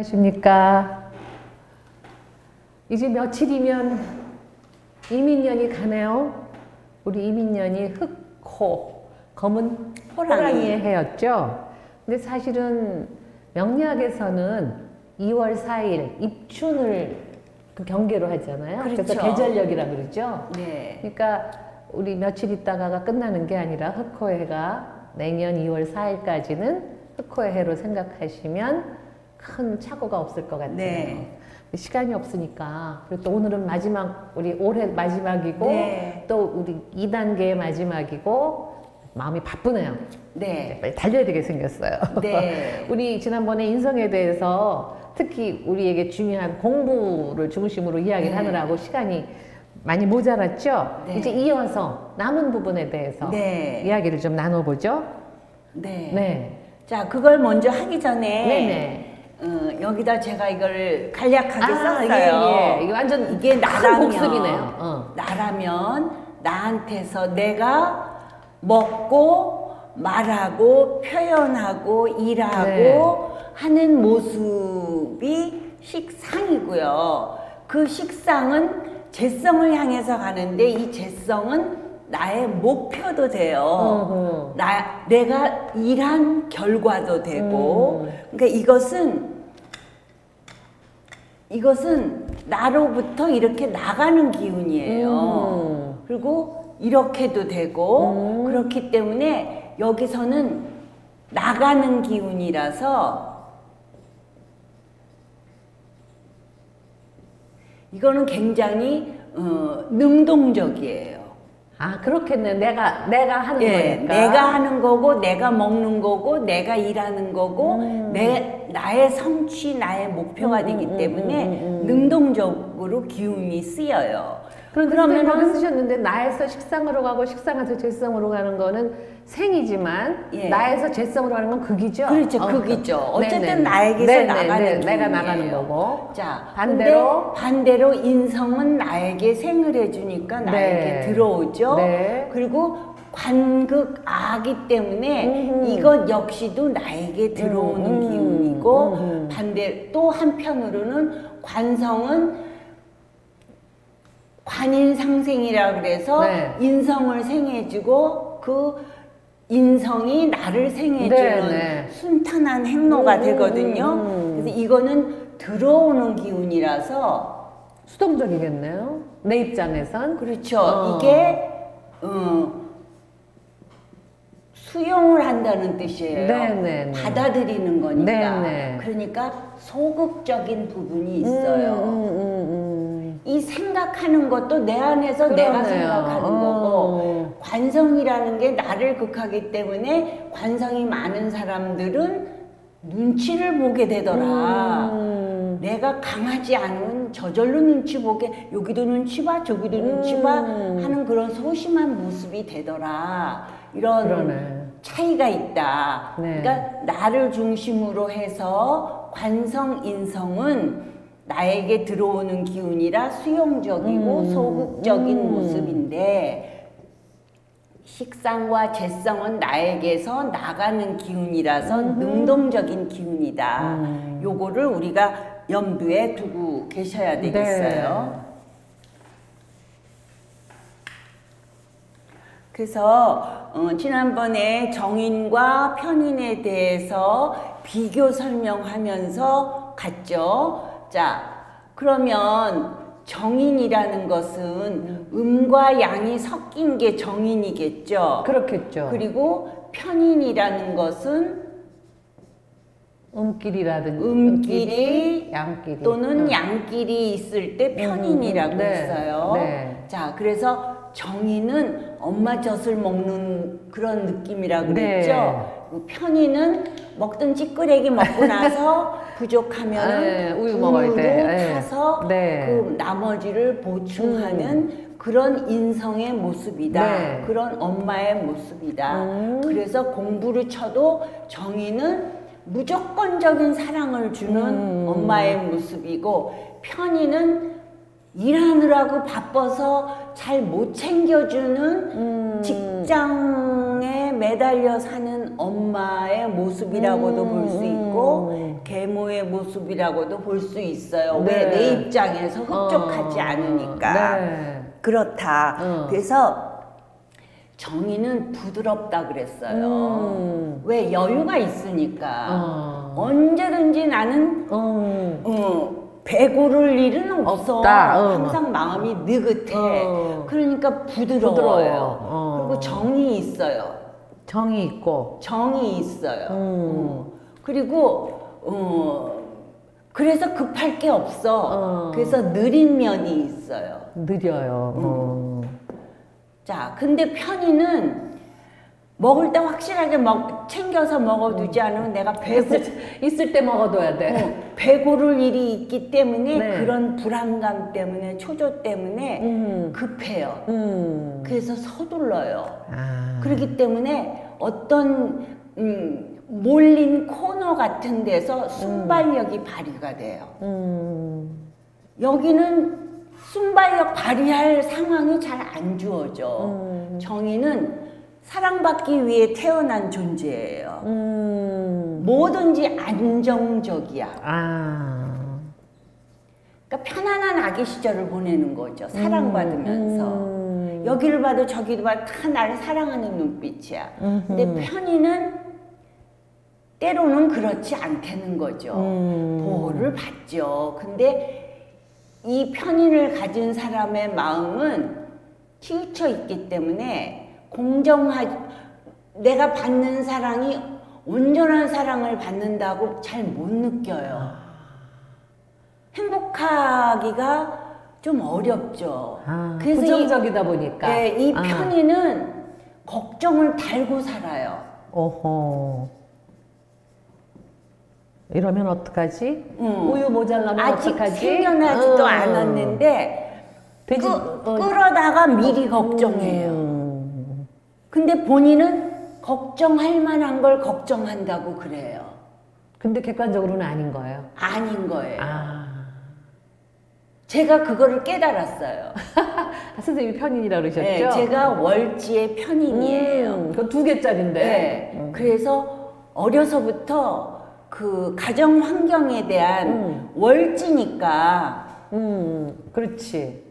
안녕하십니까. 이제 며칠이면 이민년이 가네요. 우리 이민년이 흑호, 검은 호랑이의 해였죠. 근데 사실은 명리학에서는 2월 4일 입춘을 그 경계로 하잖아요. 그렇죠. 그래서 계절력이라 그러죠. 네. 그러니까 우리 며칠 있다가가 끝나는 게 아니라 흑호의 해가 내년 2월 4일까지는 흑호의 해로 생각하시면 큰 착오가 없을 것 같아요. 네. 시간이 없으니까. 그리고 또 오늘은 마지막, 우리 올해 마지막이고, 네. 또 우리 2단계의 마지막이고, 마음이 바쁘네요. 네. 빨리 달려야 되게 생겼어요. 네. 우리 지난번에 인성에 대해서 특히 우리에게 중요한 공부를 중심으로 이야기를 네. 하느라고 시간이 많이 모자랐죠? 네. 이제 이어서 남은 부분에 대해서 네. 이야기를 좀 나눠보죠. 네. 네. 자, 그걸 먼저 하기 전에 네네. 여기다 제가 이걸 간략하게 썼어요. 예, 예. 이게 완전 이게 나라면, 복습이네요. 나라면 나한테서 내가 먹고 말하고 표현하고 일하고 네. 하는 모습이 식상이고요. 그 식상은 재성을 향해서 가는데 이 재성은 나의 목표도 돼요. 내가 일한 결과도 되고. 그러니까 이것은 나로부터 이렇게 나가는 기운이에요. 그리고 이렇게도 되고. 그렇기 때문에 여기서는 나가는 기운이라서 이거는 굉장히 능동적이에요. 아, 그렇겠네. 내가 하는 예, 거니까. 내가 하는 거고, 내가 먹는 거고, 내가 일하는 거고, 나의 성취, 나의 목표가 되기 때문에 능동적으로 기운이 쓰여요. 그런데 거기 쓰셨는데 나에서 식상으로 가고 식상에서 재성으로 가는 거는 생이지만 예. 나에서 재성으로 가는 건 극이죠. 그렇죠, 극이죠. 어쨌든 네네. 나에게서 네네. 나가는 네, 내가 기운이에요. 나가는 거고. 자, 반대로 반대로 인성은 나에게 생을 해주니까 나에게 네. 들어오죠. 네. 그리고 관극아기 때문에 이것 역시도 나에게 들어오는 기운이고 반대 또 한편으로는 관성은 관인상생이라 그래서 네. 인성을 생해주고 그 인성이 나를 생해주는 네. 순탄한 행로가 되거든요. 그래서 이거는 들어오는 기운이라서 수동적이겠네요. 내 입장에선. 그렇죠. 이게 수용을 한다는 뜻이에요. 네네. 받아들이는 거니까. 네네. 그러니까 소극적인 부분이 있어요. 이 생각하는 것도 내 안에서 그러네요. 내가 생각하는 거고 관성이라는 게 나를 극하기 때문에 관성이 많은 사람들은 눈치를 보게 되더라. 내가 강하지 않은 저절로 눈치 보게 여기도 눈치 봐 저기도 눈치 봐 하는 그런 소심한 모습이 되더라. 이런 그러네. 차이가 있다. 네. 그러니까 나를 중심으로 해서 관성 인성은 나에게 들어오는 기운이라 수용적이고 소극적인 모습인데 식상과 재성은 나에게서 나가는 기운이라서 능동적인 기운이다. 요거를 우리가 염두에 두고 계셔야 되겠어요. 네. 그래서 지난번에 정인과 편인에 대해서 비교 설명하면서 갔죠. 자, 그러면 정인이라는 것은 음과 양이 섞인 게 정인이겠죠. 그렇겠죠. 그리고 편인이라는 것은 음끼리라든지 음끼리 양끼리 또는 양끼리 있을 때 편인이라고 네. 했어요. 네. 자, 그래서 정의는 엄마 젖을 먹는 그런 느낌이라 그랬죠. 네. 편의는 먹던 찌끄레기 먹고 나서 부족하면 네, 우유 먹을 때 타서 네. 그 나머지를 보충하는 그런 인성의 모습이다. 네. 그런 엄마의 모습이다. 그래서 공부를 쳐도 정의는 무조건적인 사랑을 주는 엄마의 모습이고, 편의는 일하느라고 바빠서 잘 못 챙겨주는 직장에 매달려 사는 엄마의 모습이라고도 볼 수 있고, 계모의 모습이라고도 볼 수 있어요. 네. 왜? 내 입장에서 흡족하지 않으니까. 네. 그렇다. 그래서 정의는 부드럽다 그랬어요. 왜? 여유가 있으니까. 언제든지 나는 배고를 일은 없어. 항상 마음이 느긋해. 그러니까 부드러워요. 그리고 정이 있어요. 정이 있고. 정이 있어요. 그리고 그래서 급할 게 없어. 그래서 느린 면이 있어요. 느려요. 자, 근데 편의는 먹을 때 확실하게 챙겨서 먹어두지 않으면 내가 있을 때 먹어둬야 돼. 배고를 일이 있기 때문에 네. 그런 불안감 때문에, 초조 때문에 급해요. 그래서 서둘러요. 그렇기 때문에 어떤 몰린 코너 같은 데서 순발력이 발휘가 돼요. 여기는 순발력 발휘할 상황이 잘 안 주어져. 정의는 사랑받기 위해 태어난 존재예요. 뭐든지 안정적이야. 그러니까 편안한 아기 시절을 보내는 거죠. 사랑받으면서. 여기를 봐도 저기를 봐도 다 나를 사랑하는 눈빛이야. 근데 편의는 때로는 그렇지 않다는 거죠. 보호를 받죠. 근데 이 편의를 가진 사람의 마음은 치우쳐 있기 때문에 내가 받는 사랑이 온전한 사랑을 받는다고 잘 못 느껴요. 행복하기가 좀 어렵죠. 그래서 부정적이다 보니까. 네, 이 편의는 걱정을 달고 살아요. 오호. 이러면 어떡하지? 우유 모자라면 아직 어떡하지? 생겨나지도 않았는데 끌어다가 미리 걱정해요. 근데 본인은 걱정할 만한 걸 걱정한다고 그래요. 근데 객관적으로는 아닌 거예요. 아닌 거예요. 제가 그거를 깨달았어요. 선생님이 편인이라고 그러셨죠? 네, 제가 월지의 편인이에요. 그건 2개짜리인데. 네, 그래서 어려서부터 그 가정 환경에 대한 월지니까. 그렇지.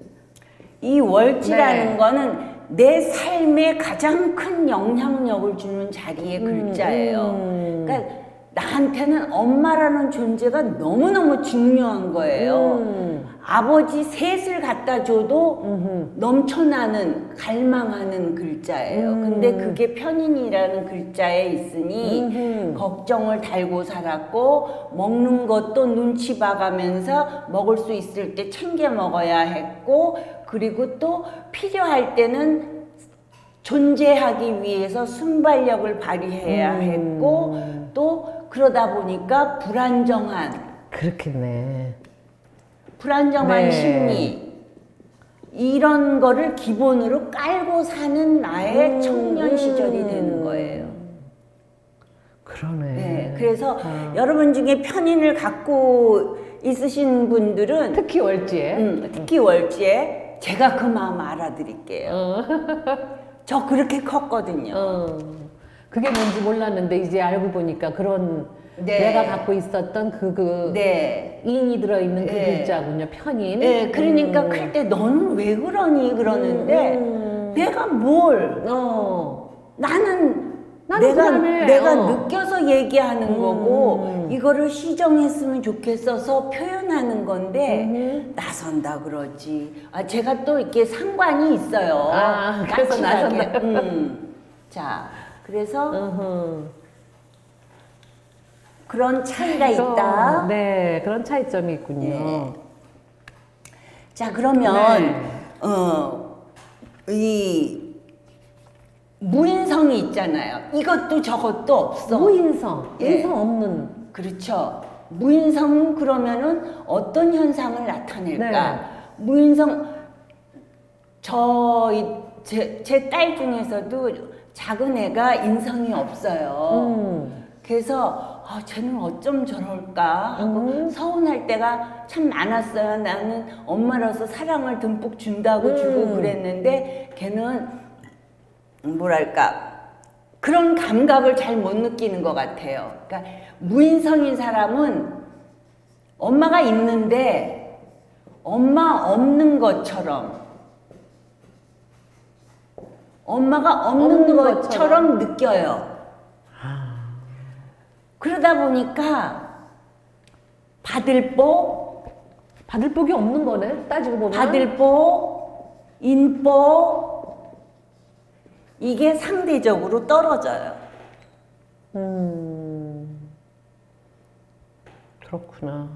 이 월지라는 거는 내 삶에 가장 큰 영향력을 주는 자리의 글자예요. 그러니까 나한테는 엄마라는 존재가 너무너무 중요한 거예요. 아버지 셋을 갖다 줘도 넘쳐나는, 갈망하는 글자예요. 근데 그게 편인이라는 글자에 있으니 걱정을 달고 살았고, 먹는 것도 눈치 봐가면서 먹을 수 있을 때 챙겨 먹어야 했고, 그리고 또 필요할 때는 존재하기 위해서 순발력을 발휘해야 했고, 또 그러다 보니까 그렇겠네. 불안정한 네. 심리, 이런 거를 기본으로 깔고 사는 나의 청년 시절이 되는 거예요. 그러네. 네, 그래서 여러분 중에 편인을 갖고 있으신 분들은 특히 월지에. 특히 월지에 제가 그 마음 알아드릴게요. 저 그렇게 컸거든요. 그게 뭔지 몰랐는데 이제 알고 보니까 그런 네. 내가 갖고 있었던 네. 인이 들어있는 그 네. 글자군요. 편인. 네, 그러니까 클 때 너는 왜 그러니 그러는데 내가 나는 불안해. 내가 느껴서 얘기하는 거고 이거를 시정했으면 좋겠어서 표현하는 건데 나선다 그러지. 제가 또 이렇게 상관이 있어요. 그래서 나선다. 자, 그래서 그런 차이가 있다. 네, 그런 차이점이 있군요. 네. 자, 그러면 이 무인성이 있잖아요. 이것도 저것도 없어. 무인성, 예. 인성 없는. 그렇죠. 무인성 그러면은 어떤 현상을 나타낼까? 네. 무인성 제 딸 중에서도 작은 애가 인성이 없어요. 그래서 쟤는 어쩜 저럴까 하고 서운할 때가 참 많았어요. 나는 엄마로서 사랑을 듬뿍 준다고 주고 그랬는데 걔는 뭐랄까 그런 감각을 잘 못 느끼는 것 같아요. 그러니까 무인성인 사람은 엄마가 있는데 엄마 없는 것처럼 엄마가 없는 것처럼 느껴요. 그러다 보니까 받을 복이 없는 거네, 따지고 보면. 받을 복, 인복 이게 상대적으로 떨어져요. 그렇구나.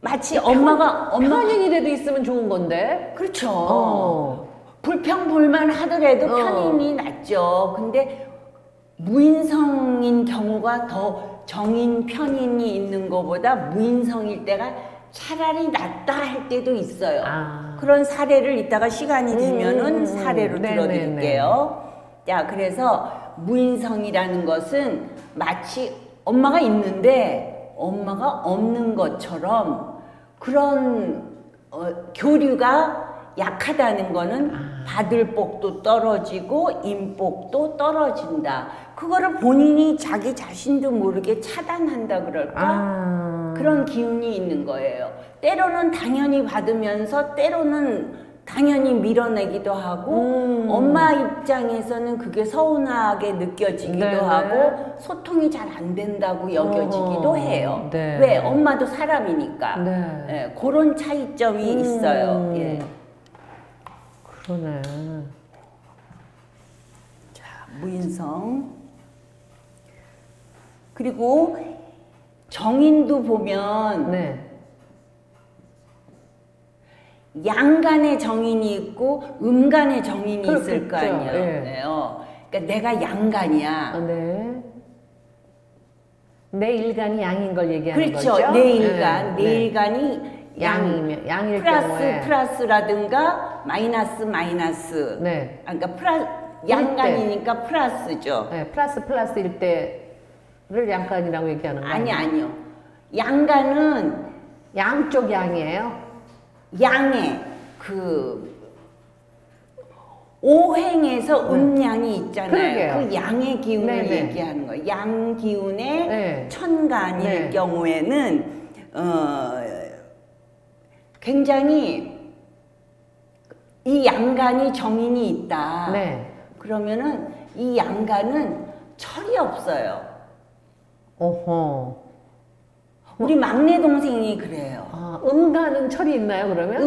마치 엄마가 편인이라도 있으면 좋은 건데. 그렇죠. 불평불만 하더라도 편인이 낫죠. 근데 무인성인 경우가 더 정인 편인이 있는 것보다 무인성일 때가 차라리 낫다 할 때도 있어요. 그런 사례를 이따가 시간이 되면은 사례로 들어드릴게요. 자, 그래서 무인성이라는 것은 마치 엄마가 있는데 엄마가 없는 것처럼 그런 교류가 약하다는 거는 받을 복도 떨어지고 인복도 떨어진다. 그거를 본인이 자기 자신도 모르게 차단한다 그럴까? 그런 기운이 있는 거예요. 때로는 당연히 받으면서 때로는 당연히 밀어내기도 하고 엄마 입장에서는 그게 서운하게 느껴지기도 하고 소통이 잘 안 된다고 여겨지기도 해요. 네. 왜? 엄마도 사람이니까. 네. 예, 그런 차이점이 있어요. 예. 그러네. 자, 무인성. 그리고 정인도 보면 네. 양간의 정인이 있고 음간의 정인이 있을 거 그렇죠. 아니에요. 그러니까 내가 양간이야. 네. 내 일간이 양인 걸 얘기하는 그렇죠. 거죠? 내 일간, 내 일간이 양이면 양일 플러스 경우에 플러스라든가 마이너스. 네. 그러니까 양간이니까 플러스죠. 네, 플러스일 때를 양간이라고 얘기하는 거예요. 아니요. 양간은 양쪽 양이에요. 양의 오행에서 음양이 있잖아요. 그러게요. 그 양의 기운을 네네. 얘기하는 거예요. 양 기운의 네. 천간일 네. 경우에는 굉장히 이 양간이 정인이 있다. 네. 그러면은 이 양간은 철이 없어요. 오호. 우리 막내 동생이 그래요. 음간은 철이 있나요, 그러면?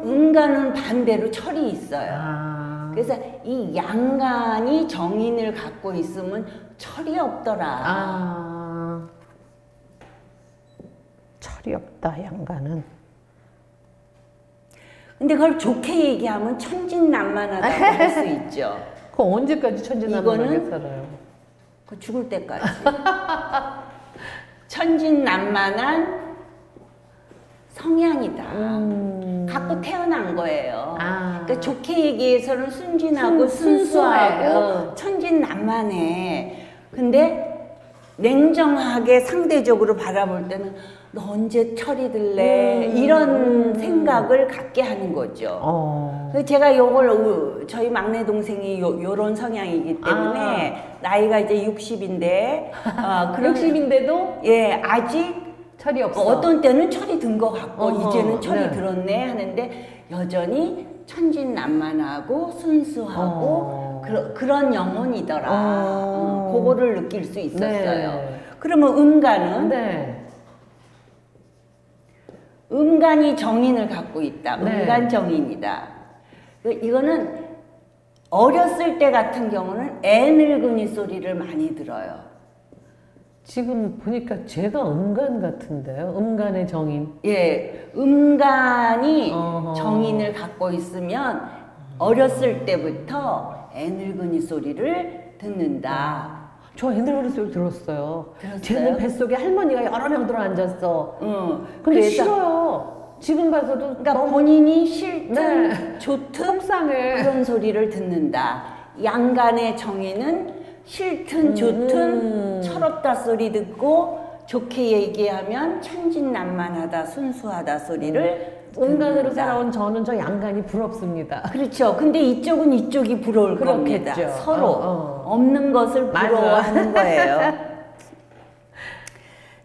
음간은 반대로 철이 있어요. 그래서 이 양간이 정인을 갖고 있으면 철이 없더라. 철이 없다, 양간은. 근데 그걸 좋게 얘기하면 천진난만하다고 할 수 있죠. 그 언제까지 천진난만하게 이거는 살아요? 그 죽을 때까지. 천진난만한 성향이다. 갖고 태어난 거예요. 그러니까 좋게 얘기해서는 순진하고 순수하고 천진난만해. 근데 냉정하게 상대적으로 바라볼 때는 너 언제 철이 들래? 이런 생각을 갖게 하는 거죠. 그래서 제가 요걸 저희 막내 동생이 요런 성향이기 때문에 나이가 이제 60인데 60인데도 예, 아직 철이 없어. 어떤 때는 철이 든 것 같고 이제는 철이 들었네 하는데 여전히 천진난만하고 순수하고 그런 영혼이더라. 그거를 느낄 수 있었어요. 네. 그러면 음간은 네. 음간이 정인을 갖고 있다. 네. 음간 정인이다. 이거는 어렸을 때 같은 경우는 애 늙은이 소리를 많이 들어요. 지금 보니까 제가 음간 같은데요. 음간의 정인. 예, 음간이 어허. 정인을 갖고 있으면 어렸을 때부터 애늙은이 소리를 듣는다. 저 애늙은이 소리 들었어요. 들었어요? 쟤는 뱃속에 할머니가 여러 명 들어앉았어. 응. 근데 그래서 싫어요. 지금 봐서도 그러니까 너무 본인이 싫든 네. 좋든 속상해. 그런 소리를 듣는다. 양간의 정인은 싫든 좋든 철없다 소리 듣고 좋게 얘기하면 천진난만하다 순수하다 소리를 음간으로 듣는다. 살아온 저는 저 양간이 부럽습니다. 그렇죠. 근데 이쪽은 이쪽이 부러울 겁니다. 그렇겠죠. 서로 어. 없는 것을 맞아. 부러워하는 거예요.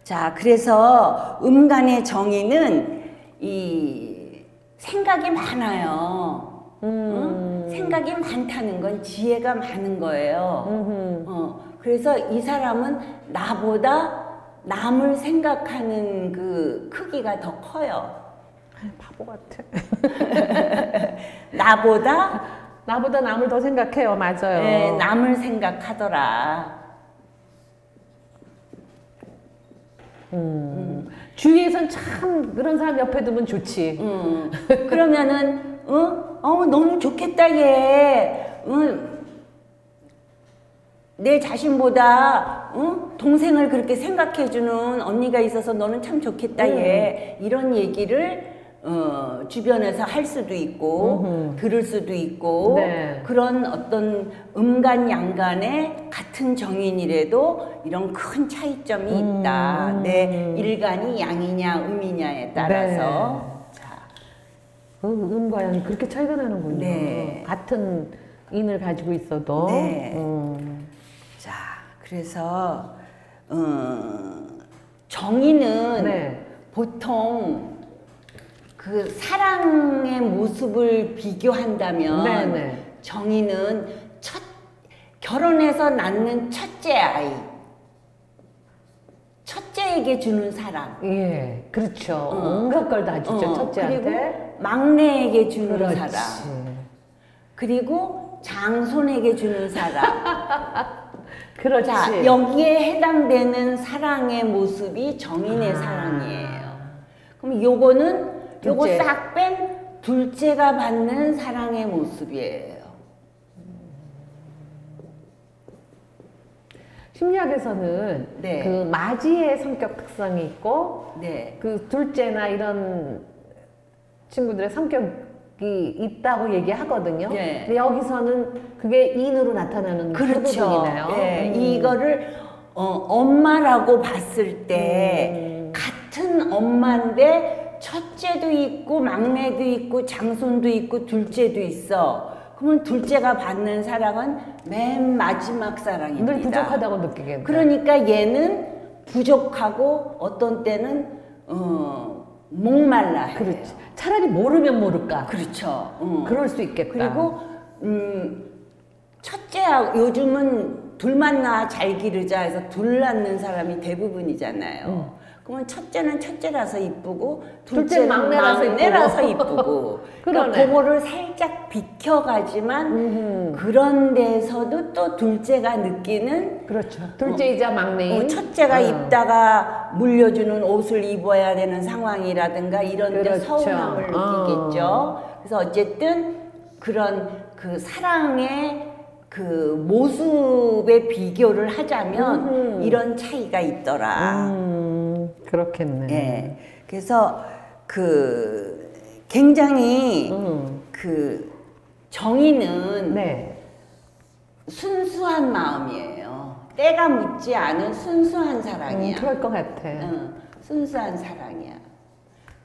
자, 그래서 음간의 정의는 이 생각이 많아요. 응? 생각이 많다는 건 지혜가 많은 거예요. 그래서 이 사람은 나보다 남을 생각하는 그 크기가 더 커요. 바보 같아. 나보다 남을 더 생각해요. 맞아요. 네, 남을 생각하더라. 주위에선 참 그런 사람 옆에 두면 좋지. 그러면은 너무 좋겠다 얘. 내 자신보다 동생을 그렇게 생각해주는 언니가 있어서 너는 참 좋겠다 얘. 이런 얘기를 주변에서 할 수도 있고 들을 수도 있고 네. 그런 어떤 음간 양간의 같은 정인이라도 이런 큰 차이점이 있다. 내 일간이 양이냐 음이냐에 따라서. 자, 음과 양이 그렇게 차이가 나는군요. 네. 같은 인을 가지고 있어도. 네. 자, 그래서 정인은 네. 보통 그 사랑의 모습을 비교한다면 네네. 정인은 결혼해서 낳는 첫째 아이, 첫째에게 주는 사랑. 예, 그렇죠. 온갖 걸 다 주죠, 첫째한테. 그리고 막내에게 주는 그렇지. 사랑. 그리고 장손에게 주는 사랑. 그렇지. 자, 여기에 해당되는 사랑의 모습이 정인의 사랑이에요. 그럼 요거 둘째. 싹 뺀 둘째가 받는 사랑의 모습이에요. 심리학에서는 네. 그 맞이의 성격 특성이 있고 네. 그 둘째나 이런 친구들의 성격이 있다고 얘기하거든요. 네. 근데 여기서는 그게 인으로 나타나는 그 그렇죠. 부분이네요. 네. 이거를 엄마라고 봤을 때 같은 엄마인데 첫째도 있고 막내도 있고 장손도 있고 둘째도 있어. 그러면 둘째가 받는 사랑은 맨 마지막 사랑입니다. 늘 부족하다고 느끼겠네. 그러니까 얘는 부족하고 어떤 때는 목말라 해요. 그렇지. 차라리 모르면 모를까. 그렇죠. 그럴 수 있겠다. 그리고 첫째야 요즘은 둘만 낳아 잘 기르자 해서 둘 낳는 사람이 대부분이잖아요. 그러면 첫째는 첫째라서 이쁘고 둘째는 막내라서 이쁘고 그러니까 그러네. 그거를 살짝 비켜가지만 그런 데서도 또 둘째가 느끼는 그렇죠. 둘째이자 막내인. 첫째가 입다가 물려주는 옷을 입어야 되는 상황이라든가 이런 데 그렇죠. 서운함을 느끼겠죠. 그래서 어쨌든 그런 그 사랑의 그 모습의 비교를 하자면 이런 차이가 있더라. 그렇겠네. 예. 그래서 그 굉장히 그 정의는 네. 순수한 마음이에요. 때가 묻지 않은 순수한 사랑이야. 그럴 것 같아. 순수한 사랑이야.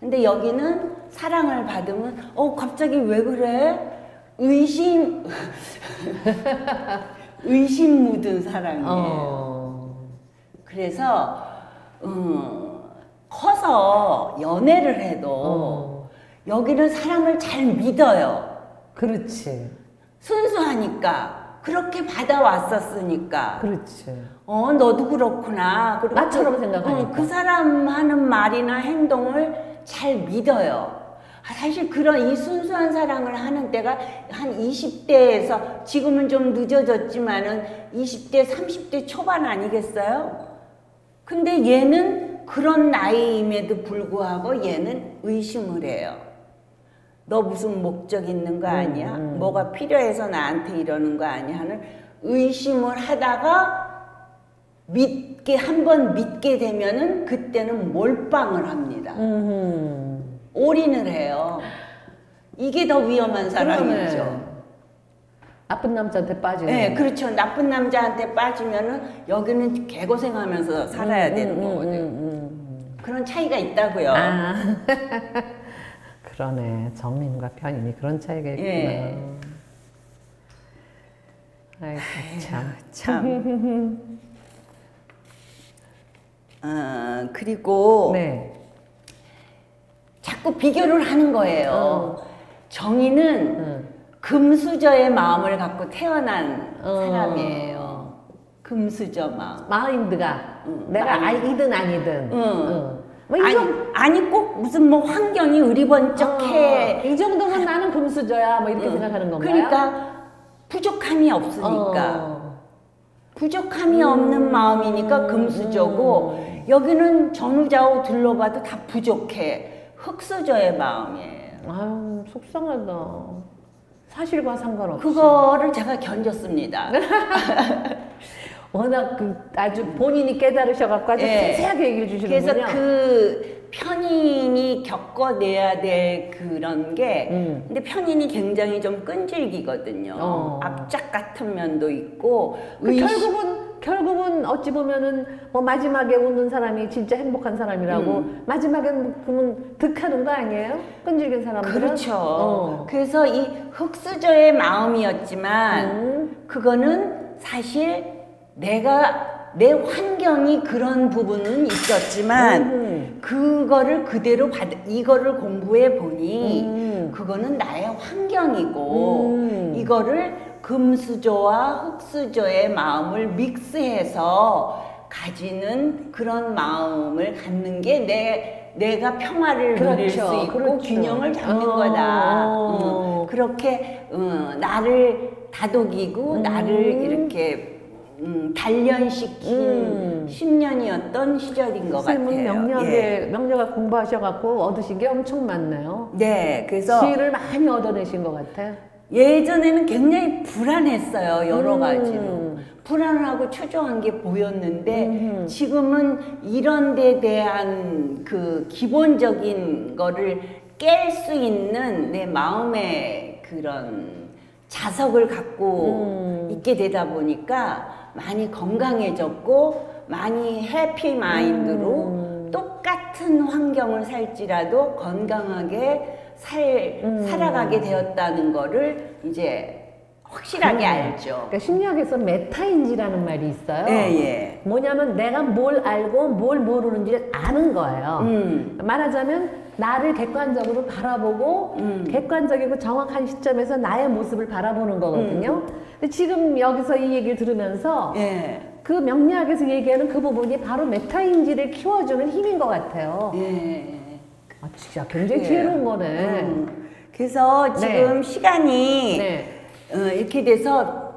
근데 여기는 사랑을 받으면 갑자기 왜 그래? 의심 묻은 사랑이에요. 그래서 커서 연애를 해도 여기는 사람을 잘 믿어요. 그렇지. 순수하니까 그렇게 받아왔었으니까. 그렇지. 너도 그렇구나. 그리고 나처럼 생각하니까. 그 사람 하는 말이나 행동을 잘 믿어요. 사실 그런 이 순수한 사랑을 하는 때가 한 20대에서 지금은 좀 늦어졌지만은 20대, 30대 초반 아니겠어요? 근데 얘는 그런 나이임에도 불구하고 얘는 의심을 해요. 너 무슨 목적 있는 거 아니야? 뭐가 필요해서 나한테 이러는 거 아니야? 하는 의심을 하다가 한번 믿게 되면은 그때는 몰빵을 합니다. 올인을 해요. 이게 더 위험한 사람이죠. 그러네. 나쁜 남자한테 빠지는. 네, 그렇죠. 나쁜 남자한테 빠지면은 여기는 개고생하면서 살아야 되는 거거든요. 그런 차이가 있다고요. 아. 그러네. 정인과 편인이 그런 차이가 있구나. 예. 아이고, 참. 참. 그리고 네. 자꾸 비교를 하는 거예요. 정인은 금수저의 마음을 갖고 태어난 사람이에요. 금수저 마음. 마인드가 내가 이든 아니든. 뭐 아니 꼭 무슨 뭐 환경이 의리번쩍해. 이 정도면 나는 금수저야. 뭐 이렇게 생각하는 건가요? 그러니까 부족함이 없으니까. 부족함이 없는 마음이니까 금수저고 여기는 전후좌우 둘러봐도 다 부족해. 흑수저의 마음이에요. 아유, 속상하다. 사실과 상관없이. 그거를 제가 견뎠습니다. 워낙 아주 본인이 깨달으셔갖고 아주 세세하게 얘기해 주시는군요. 그래서 그 편인이 겪어내야 될 그런 게 근데 편인이 굉장히 좀 끈질기거든요. 압작 같은 면도 있고 결국은 어찌 보면은 뭐 마지막에 웃는 사람이 진짜 행복한 사람이라고 마지막에는 그러면 득하는 거 아니에요? 끈질긴 사람들은? 그렇죠. 그래서 이 흑수저의 마음이었지만 그거는 사실 내 환경이 그런 부분은 있었지만 그거를 그대로 이거를 공부해 보니 그거는 나의 환경이고 이거를 금수저와 흑수저의 마음을 믹스해서 가지는 그런 마음을 갖는 게 내가 평화를 누릴 수 있고 균형을 잡는 거다. 그렇게 나를 다독이고 나를 이렇게 단련시킨 10년이었던 시절인 것 같아요. 선생님은 명료하게 공부하셔갖고 얻으신 게 엄청 많네요. 네, 그래서 지혜를 많이 얻어내신 것 같아요. 예전에는 굉장히 불안했어요. 여러 가지로. 불안하고 초조한 게 보였는데 지금은 이런 데 대한 그 기본적인 거를 깰 수 있는 내 마음의 그런 자석을 갖고 있게 되다 보니까 많이 건강해졌고 많이 해피 마인드로 똑같은 환경을 살지라도 건강하게 살아가게 되었다는 거를 이제 확실하게 알죠. 그러니까 심리학에서 메타인지라는 말이 있어요. 예. 뭐냐면 내가 뭘 알고 뭘 모르는지를 아는 거예요. 말하자면 나를 객관적으로 바라보고 객관적이고 정확한 시점에서 나의 모습을 바라보는 거거든요. 근데 지금 여기서 이 얘기를 들으면서 그 명리학에서 얘기하는 그 부분이 바로 메타인지를 키워주는 힘인 것 같아요. 아, 진짜 굉장히 지혜로운 거네. 그래서 지금 시간이 이렇게 돼서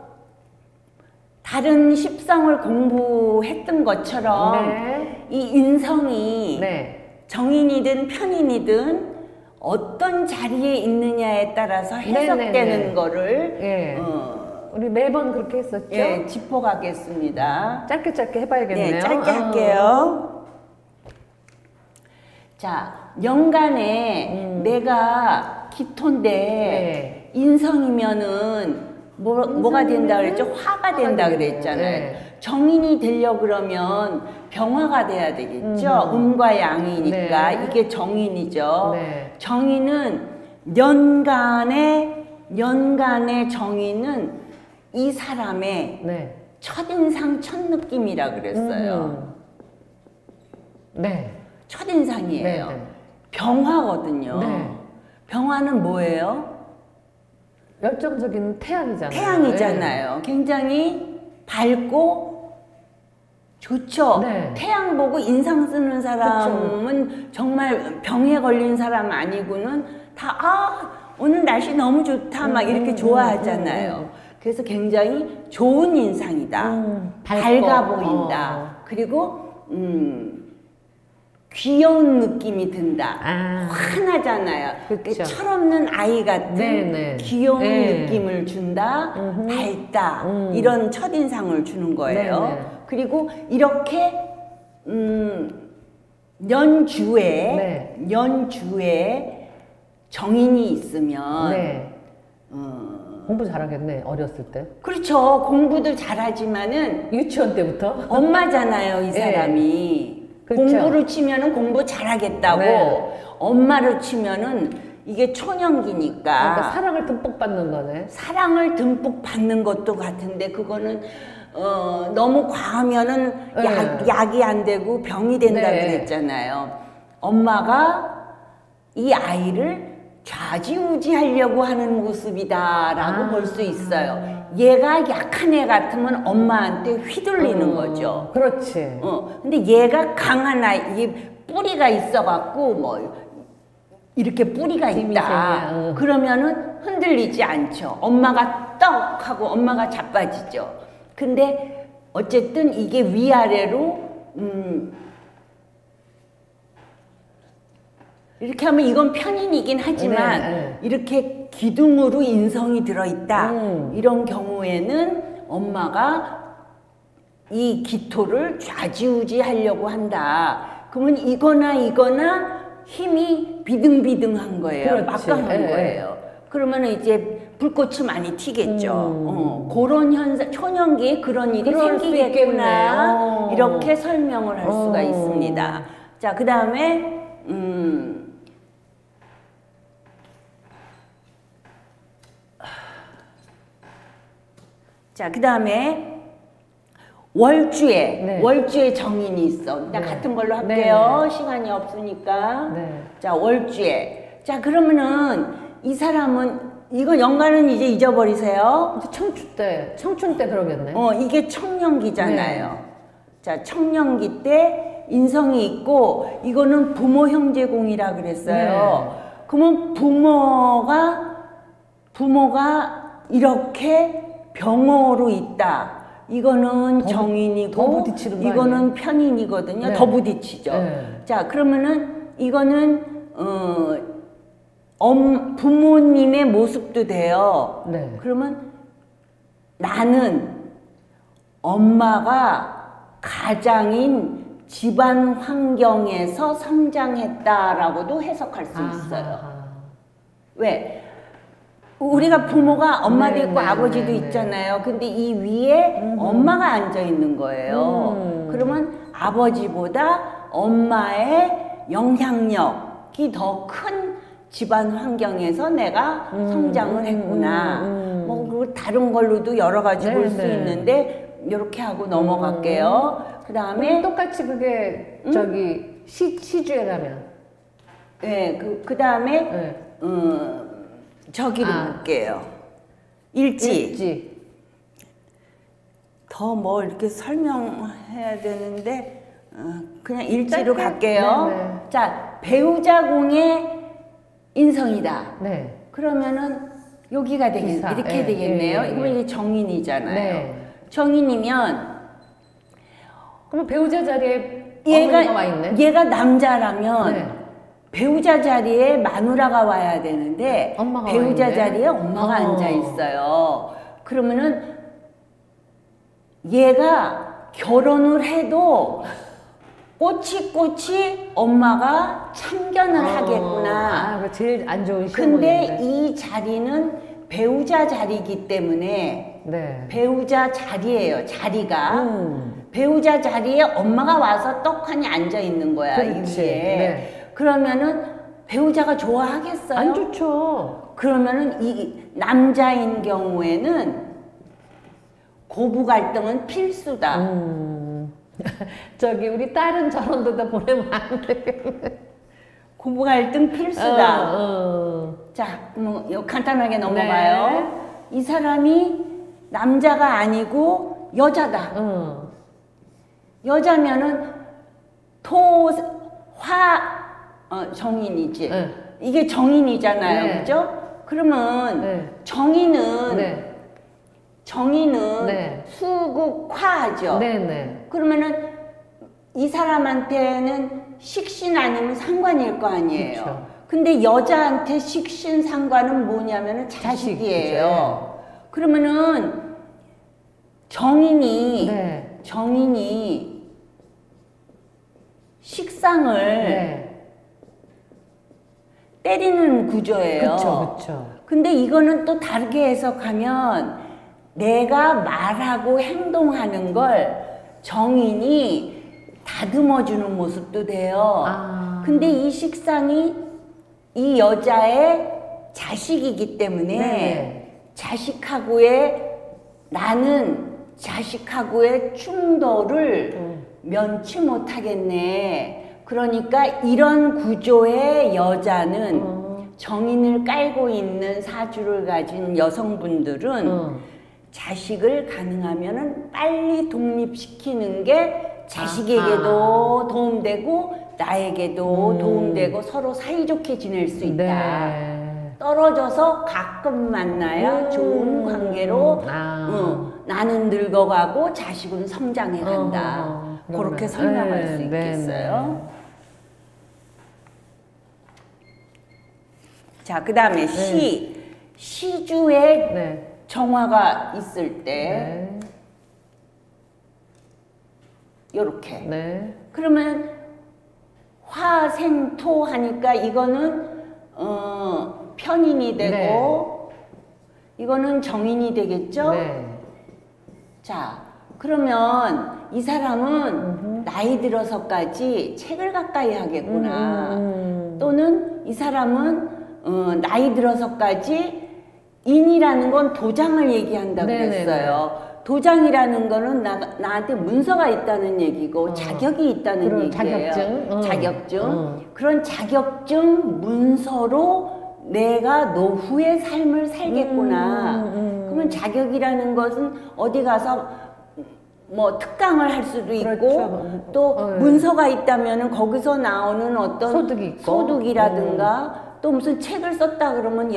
다른 십성을 공부했던 것처럼 이 인성이 정인이든 편인이든 어떤 자리에 있느냐에 따라서 해석되는 거를 우리 매번 그렇게 했었죠? 짚어가겠습니다. 짧게 해봐야겠네요. 네, 짧게 할게요. 자, 연간에 내가 기토인데 인성이면은 뭐가 된다 그랬죠? 화가 된다 그랬잖아요. 정인이 되려 그러면 병화가 돼야 되겠죠? 음과 양이니까 이게 정인이죠. 정인은 연간의 정인은 이 사람의 첫인상 첫 느낌이라 그랬어요. 첫인상이에요. 병화거든요. 병화는 뭐예요? 열정적인 태양이잖아요. 태양이잖아요. 굉장히 밝고 좋죠. 태양 보고 인상 쓰는 사람은 정말 병에 걸린 사람 아니고는 다 오늘 날씨 너무 좋다 막 이렇게 좋아하잖아요. 그래서 굉장히 좋은 인상이다. 밝아 보인다. 그리고 귀여운 느낌이 든다. 아. 화나잖아요. 그쵸. 철없는 아이 같은 네네. 귀여운 네. 느낌을 준다. 밝다. 이런 첫인상을 주는 거예요. 네네. 그리고 이렇게 연주에 네. 연주에 정인이 있으면 네. 공부 잘하겠네, 어렸을 때. 그렇죠. 공부도 잘하지만은 유치원 때부터? 엄마잖아요, 이 사람이. 그렇죠. 공부를 치면은 공부 잘하겠다고. 네. 엄마를 치면은 이게 초년기니까. 그러니까 사랑을 듬뿍 받는 거네. 사랑을 듬뿍 받는 것도 같은데 그거는 너무 과하면은 네. 약이 안 되고 병이 된다 네. 그랬잖아요. 엄마가 이 아이를 좌지우지하려고 하는 모습이다라고 볼 수 있어요. 얘가 약한 애 같으면 엄마한테 휘둘리는 거죠. 그렇지. 근데 얘가 강한 아이, 이게 뿌리가 있어갖고 뭐 이렇게 뿌리가 있다. 그러면은 흔들리지 않죠. 엄마가 떡 하고 엄마가 자빠지죠. 근데 어쨌든 이게 위아래로 이렇게 하면 이건 편인이긴 하지만 네. 이렇게 기둥으로 인성이 들어있다. 이런 경우에는 엄마가 이 기토를 좌지우지하려고 한다. 그러면 이거나 힘이 비등비등한 거예요. 그렇지. 막강한 거예요. 그러면 이제 불꽃이 많이 튀겠죠. 그런 현상, 초년기에 그런 일이 생기겠구나. 이렇게 설명을 할 수가 있습니다. 자, 그 다음에 자, 그 다음에 월주에, 네. 월주에 정인이 있어. 그냥 네. 같은 걸로 할게요. 네. 시간이 없으니까. 네. 자, 월주에. 자, 그러면은 이 사람은, 이거 연간은 이제 잊어버리세요. 청춘 때 그러겠네. 이게 청년기잖아요. 자, 청년기 때 인성이 있고, 이거는 부모 형제공이라 그랬어요. 그러면 부모가 이렇게 병호로 있다. 이거는 정인이고, 더 부딪히는 거 이거는 아니에요? 편인이거든요. 네. 더 부딪히죠. 네. 자, 그러면은 이거는 부모님의 모습도 돼요. 네. 그러면 나는 엄마가 가장인 집안 환경에서 성장했다라고도 해석할 수 있어요. 왜? 우리가 부모가 엄마도 있고 아버지도 있잖아요. 근데 이 위에 엄마가 앉아 있는 거예요. 그러면 아버지보다 엄마의 영향력이 더 큰 집안 환경에서 내가 성장을 했구나. 뭐 그리고 다른 걸로도 여러 가지 볼 수 있는데 이렇게 하고 넘어갈게요. 그 다음에 똑같이 그게 저기 시주에 가면. 네, 그 다음에 저기로 볼게요. 일지. 더 뭐 이렇게 설명해야 되는데 그냥 일지로 갈게요. 네네. 자, 배우자공의 인성이다. 네. 그러면은 여기가 이렇게 되겠네요. 이거 이게 정인이잖아요. 네. 정인이면 그럼 배우자 자리에 어머니가 와 있네. 얘가 남자라면 배우자 자리에 마누라가 와야 되는데 배우자 자리에 엄마가 앉아 있어요. 그러면은 얘가 결혼을 해도 꼬치꼬치 엄마가 참견을 하겠구나. 그 제일 안 좋은 근데 시어머니인데. 이 자리는 배우자 자리이기 때문에 배우자 자리예요. 자리가 배우자 자리에 엄마가 와서 떡하니 앉아 있는 거야. 이 위에. 그러면은 배우자가 좋아하겠어요? 안 좋죠. 그러면은 이 남자인 경우에는 고부 갈등은 필수다. 저기 우리 딸은 저런 데다 보내면 안 되겠네. 고부 갈등 필수다. 자, 뭐 간단하게 넘어가요. 이 사람이 남자가 아니고 여자다. 여자면은 정인이지. 이게 정인이잖아요. 그죠? 그러면 정인은 수국화하죠. 그러면은 이 사람한테는 식신 아니면 상관일 거 아니에요. 그렇죠. 근데 여자한테 식신 상관은 뭐냐면은 자식이에요. 그러면은 정인이 네. 식상을 네. 때리는 구조예요. 그렇죠, 그렇죠. 근데 이거는 또 다르게 해석하면 내가 말하고 행동하는 걸 정인이 다듬어주는 모습도 돼요. 근데 이 식상이 이 여자의 자식이기 때문에 네. 나는 자식하고의 충돌을 면치 못하겠네. 그러니까 이런 구조의 여자는 정인을 깔고 있는 사주를 가진 여성분들은 자식을 가능하면은 빨리 독립시키는 게 자식에게도 도움되고 나에게도 도움되고 서로 사이좋게 지낼 수 있다. 네. 떨어져서 가끔 만나야 좋은 관계로 나는 늙어가고 자식은 성장해 간다. 그렇게 설명할 수 있겠어요. 자, 그 다음에 시주에 정화가 있을 때 요렇게 그러면 화생토 하니까 이거는 편인이 되고 이거는 정인이 되겠죠? 자, 그러면 이 사람은 나이 들어서까지 책을 가까이 하겠구나. 또는 이 사람은 나이 들어서까지 인이라는 건 도장을 얘기한다고 그랬어요. 도장이라는 거는 나한테 문서가 있다는 얘기고 자격이 있다는 얘기예요. 자격증. 그런 자격증 문서로 내가 노후의 삶을 살겠구나. 그러면 자격이라는 것은 어디 가서 뭐 특강을 할 수도 있고 또 문서가 있다면은 거기서 나오는 어떤 소득이라든가 또 무슨 책을 썼다 그러면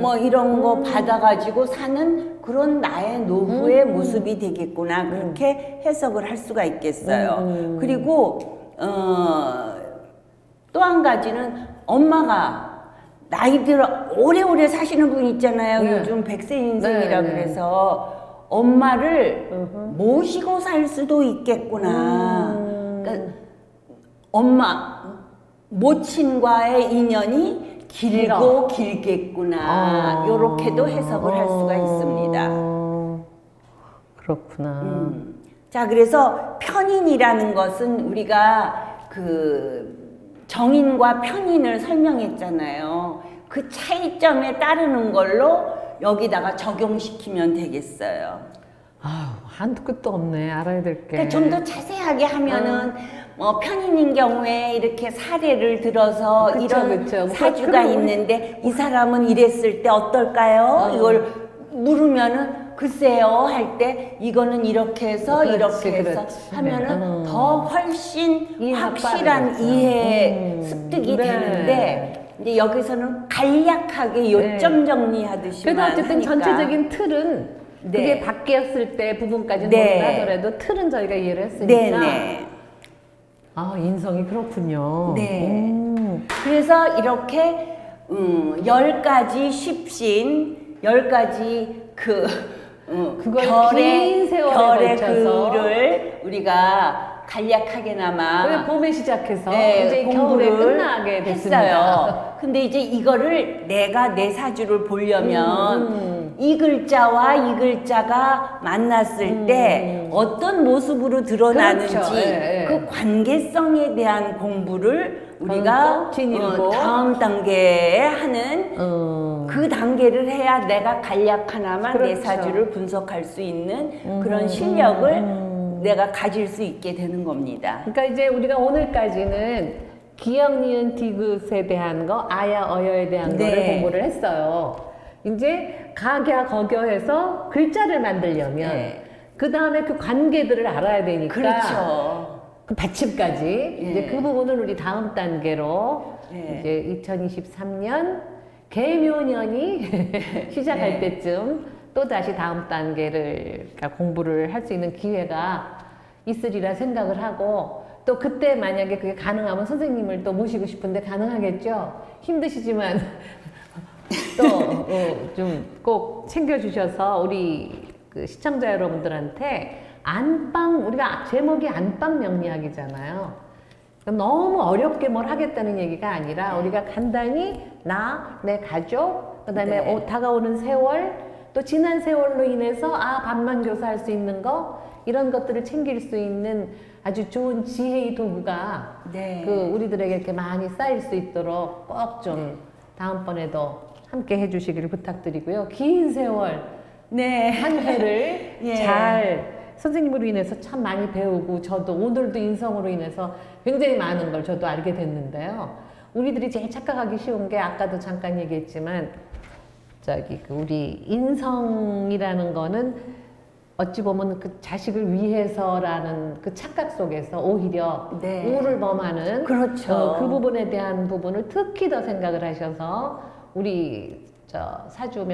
뭐 이런 거 받아가지고 사는 그런 나의 노후의 모습이 되겠구나. 그렇게 해석을 할 수가 있겠어요. 그리고 또 한 가지는 엄마가 나이 들어 오래오래 사시는 분 있잖아요. 요즘 100세 인생이라 그래서 엄마를 모시고 살 수도 있겠구나. 그러니까 엄마 모친과의 인연이 길고 길겠구나. 요렇게도 해석을 할 수가 있습니다. 그렇구나. 자, 그래서 편인이라는 것은 우리가 그 정인과 편인을 설명했잖아요. 그 차이점에 따르는 걸로 여기다가 적용시키면 되겠어요. 한도 끝도 없네. 알아야 될 게. 그러니까 좀 더 자세하게 하면은 뭐 편인인 경우에 이렇게 사례를 들어서 이런 사주가 있는데 이 사람은 이랬을 때 어떨까요? 이걸 물으면은 글쎄요 할 때 이거는 이렇게 해서 이렇게 해서 하면은 더 훨씬 확실한 이해 습득이 되는데 이제 여기서는 간략하게 요점 정리하듯이만 그래도 어쨌든 하니까. 전체적인 틀은 그게 바뀌었을 때 부분까지는 몰라더라도 틀은 저희가 이해를 했으니까. 인성이 그렇군요. 그래서 이렇게 10가지 십신, 10가지 긴 세월에 걸쳐서 글을 우리가 간략하게나마 봄에 시작해서 이제 겨울에 끝나게 됐어요. 근데 이제 이거를 내가 내 사주를 보려면 이 글자와 이 글자가 만났을 때 어떤 모습으로 드러나는지 그 관계성에 대한 공부를 우리가 다음 단계에 하는 그 단계를 해야 내가 간략하나마 내 사주를 분석할 수 있는 그런 실력을 내가 가질 수 있게 되는 겁니다. 그러니까 이제 우리가 오늘까지는 기역, 니은, 디귿에 대한 거, 아야, 어여에 대한 거를 공부를 했어요. 이제 각야, 거겨해서 글자를 만들려면 그 다음에 그 관계들을 알아야 되니까 그 받침까지 이제 그 부분을 우리 다음 단계로 이제 2023년 개묘년이 시작할 때쯤 또 다시 다음 단계를 공부를 할 수 있는 기회가 있으리라 생각을 하고 또 그때 만약에 그게 가능하면 선생님을 또 모시고 싶은데 가능하겠죠? 힘드시지만 또 좀 꼭 챙겨주셔서 우리 그 시청자 여러분들한테 안방, 우리가 제목이 안방 명리학이잖아요. 너무 어렵게 뭘 하겠다는 얘기가 아니라 우리가 간단히 나, 내 가족, 그 다음에 네. 다가오는 세월, 또 지난 세월로 인해서 반만 교사할 수 있는 거, 이런 것들을 챙길 수 있는 아주 좋은 지혜의 도구가 네. 그 우리들에게 이렇게 많이 쌓일 수 있도록 꼭 좀 다음번에도 함께 해주시기를 부탁드리고요. 긴 세월 네. 한 회를 예. 잘 선생님으로 인해서 참 많이 배우고 저도 오늘도 인성으로 인해서 굉장히 많은 걸 저도 알게 됐는데요. 우리들이 제일 착각하기 쉬운 게 아까도 잠깐 얘기했지만 저기 그 우리 인성이라는 거는 어찌 보면 그 자식을 위해서라는 그 착각 속에서 오히려 네. 오를 범하는 그렇죠. 그 부분에 대한 부분을 특히 더 생각을 하셔서 우리 사주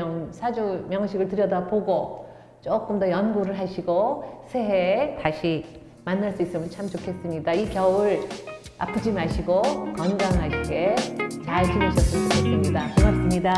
명식을 들여다보고 조금 더 연구를 하시고 새해에 다시 만날 수 있으면 참 좋겠습니다. 이 겨울 아프지 마시고 건강하시게 잘 지내셨으면 좋겠습니다. 고맙습니다.